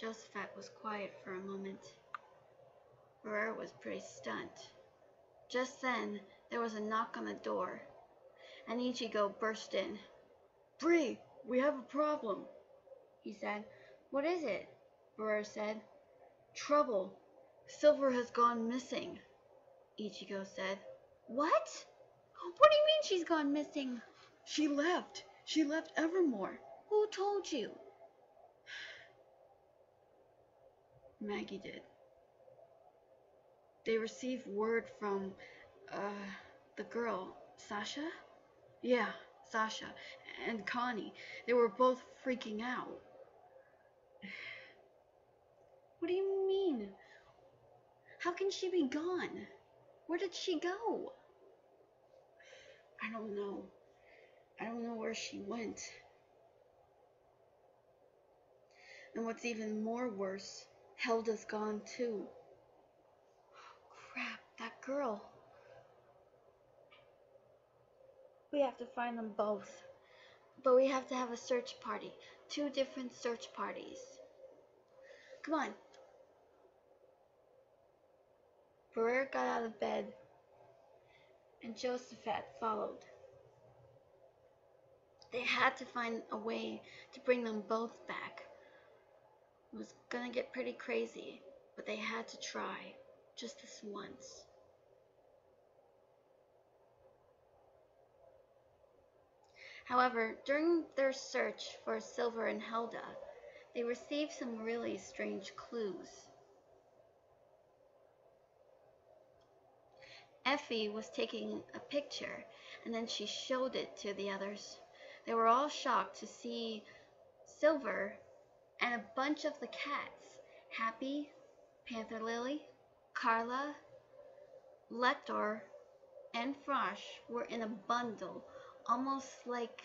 Josephat was quiet for a moment. Briar was pretty stunned. Just then, there was a knock on the door, and Ichigo burst in. "Bree, we have a problem," he said. "What is it?" Briar said. "Trouble. Silver has gone missing," Ichigo said. "What? What do you mean she's gone missing?" "She left. She left Evermore." "Who told you?" Maggie did. "They received word from, the girl, Sasha?" "Yeah, Sasha. And Connie. They were both freaking out." "What do you mean? How can she be gone? Where did she go?" "I don't know. I don't know where she went. And what's even more worse, Helda's gone too." "Crap, that girl. We have to find them both. But we have to have a search party. 2 different search parties. Come on." Briar got out of bed, and Josephat followed. They had to find a way to bring them both back. It was gonna get pretty crazy, but they had to try, just this once. However, during their search for Silver and Helda, they received some really strange clues. Effie was taking a picture, and then she showed it to the others. They were all shocked to see Silver and a bunch of the cats, Happy, Panther Lily, Carla, Lector, and Frosh, were in a bundle, almost like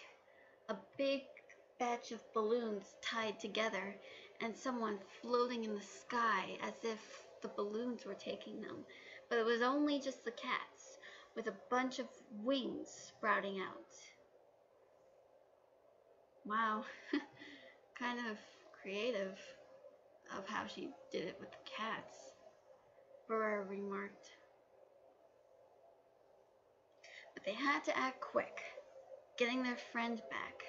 a big batch of balloons tied together, and someone floating in the sky as if the balloons were taking them. But it was only just the cats, with a bunch of wings sprouting out. Wow, kind of creative of how she did it with the cats, Briar remarked. But they had to act quick, getting their friend back,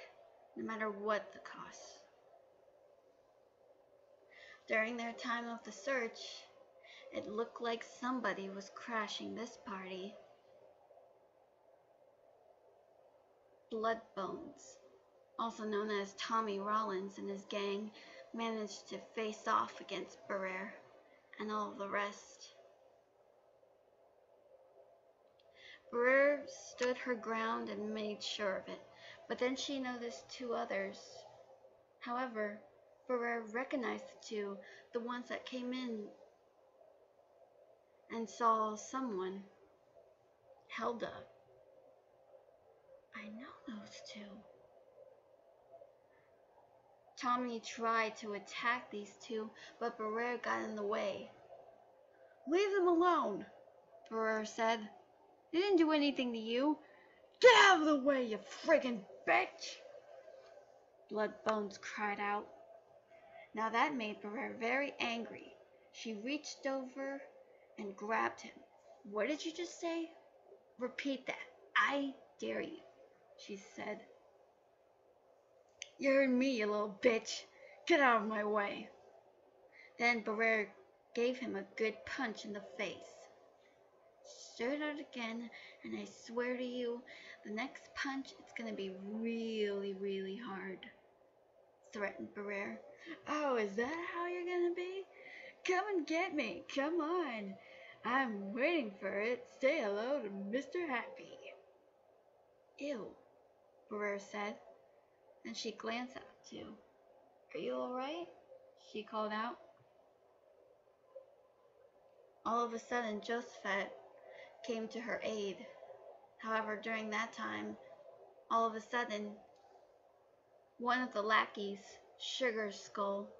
no matter what the cost. During their time of the search, it looked like somebody was crashing this party. Bloodbones, also known as Tommy Rollins and his gang, managed to face off against Briar and all the rest. Briar stood her ground and made sure of it, but then she noticed 2 others. However, Briar recognized the 2, the ones that came in and saw someone. Helda. "I know those 2. Tommy tried to attack these 2, but Briar got in the way. "Leave them alone," Briar said. "They didn't do anything to you. Get out of the way, you friggin' bitch!" Bloodbones cried out. Now that made Briar very angry. She reached over and grabbed him. "What did you just say?" "Repeat that. I dare you," she said. "You heard me, you little bitch. Get out of my way." Then Briar gave him a good punch in the face. "Shoot out again, and I swear to you, the next punch it's gonna be really, really hard," threatened Briar. "Oh, is that how you're gonna be? Come and get me. Come on. I'm waiting for it. Say hello to Mr. Happy." "Ew," Briar said, and she glanced at the 2. "Are you alright?" she called out. All of a sudden, Josephat came to her aid. However, during that time, all of a sudden, one of the lackeys, Sugar Skull,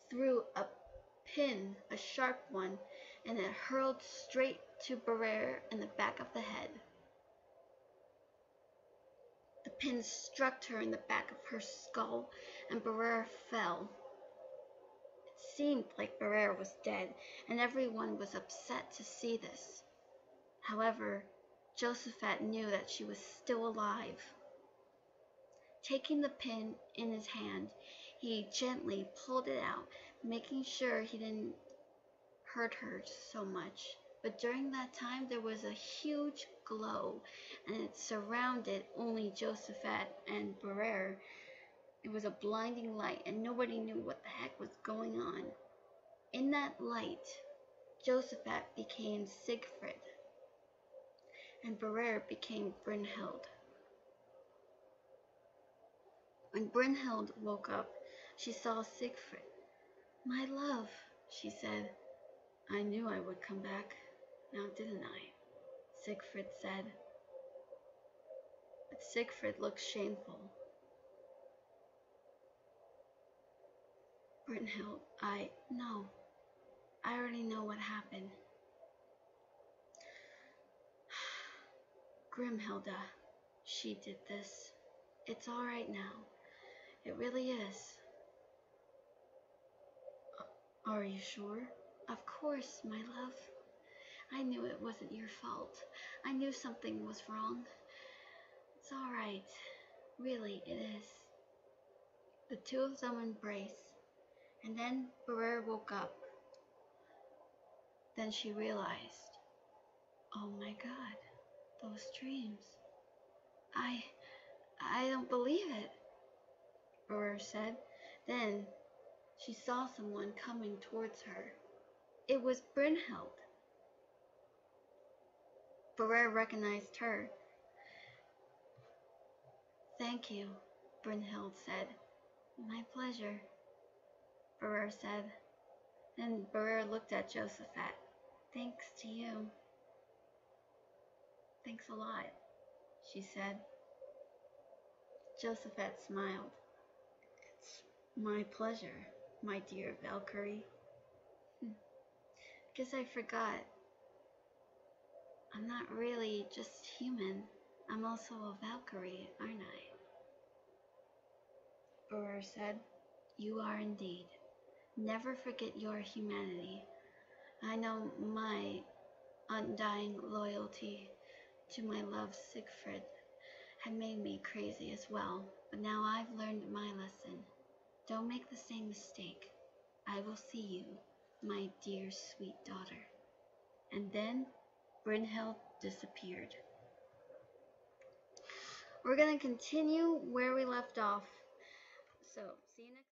threw a pin, a sharp one, and it hurled straight to Briar in the back of the head. The pin struck her in the back of her skull, and Briar fell. It seemed like Briar was dead, and everyone was upset to see this. However, Josaphat knew that she was still alive. Taking the pin in his hand, he gently pulled it out, making sure he didn't hurt her so much. But during that time, there was a huge glow, and it surrounded only Josaphat and Briar. It was a blinding light, and nobody knew what the heck was going on. In that light, Josaphat became Siegfried, and Briar became Brynhild. When Brynhild woke up, she saw Siegfried. "My love," she said. "I knew I would come back, now didn't I?" Siegfried said. But Siegfried looked shameful. "Brynhild, no, I already know what happened." "Grimhilda, she did this. It's all right now. It really is." "Are you sure?" "Of course, my love. I knew it wasn't your fault. I knew something was wrong. It's all right. Really, it is." The two of them embraced, and then Briar woke up. Then she realized, "Oh my God, those dreams. I don't believe it," Briar said. Then she saw someone coming towards her. It was Brynhild. Briar recognized her. "Thank you," Brynhild said. "My pleasure," Briar said. Then Briar looked at Josaphat. "Thanks to you." "Thanks a lot," she said. Josaphat smiled. "It's my pleasure, my dear Valkyrie." "Guess I forgot. I'm not really just human. I'm also a Valkyrie, aren't I?" Briar said. "You are indeed. Never forget your humanity. I know my undying loyalty to my love Siegfried had made me crazy as well, but now I've learned my lesson. Don't make the same mistake. I will see you, my dear sweet daughter." And then Brynhild disappeared. We're going to continue where we left off. So, see you next time.